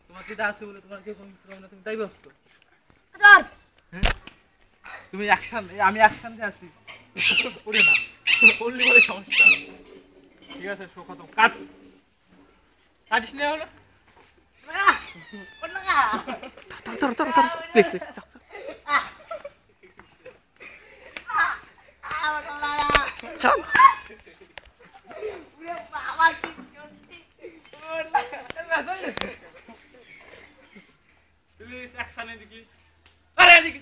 তোমার দিদা আছে বলে তোমার কেউ কমিস না, তুমি তাই ভাবছো? তুমি অ্যাকশন, আমি অ্যাকশন দিয়ে আছি, করে না করলি বলে সমস্যা। ঠিক আছে, শো খতম, কাট। কাটিস না হলো প্লিজ প্লিজ। চল প্লিজ অ্যাকশনে দেখি। আরে দেখি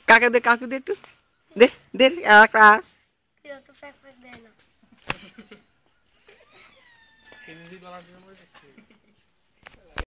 কাকে দে, কাকু দে, একটু দে দে। হিন্দি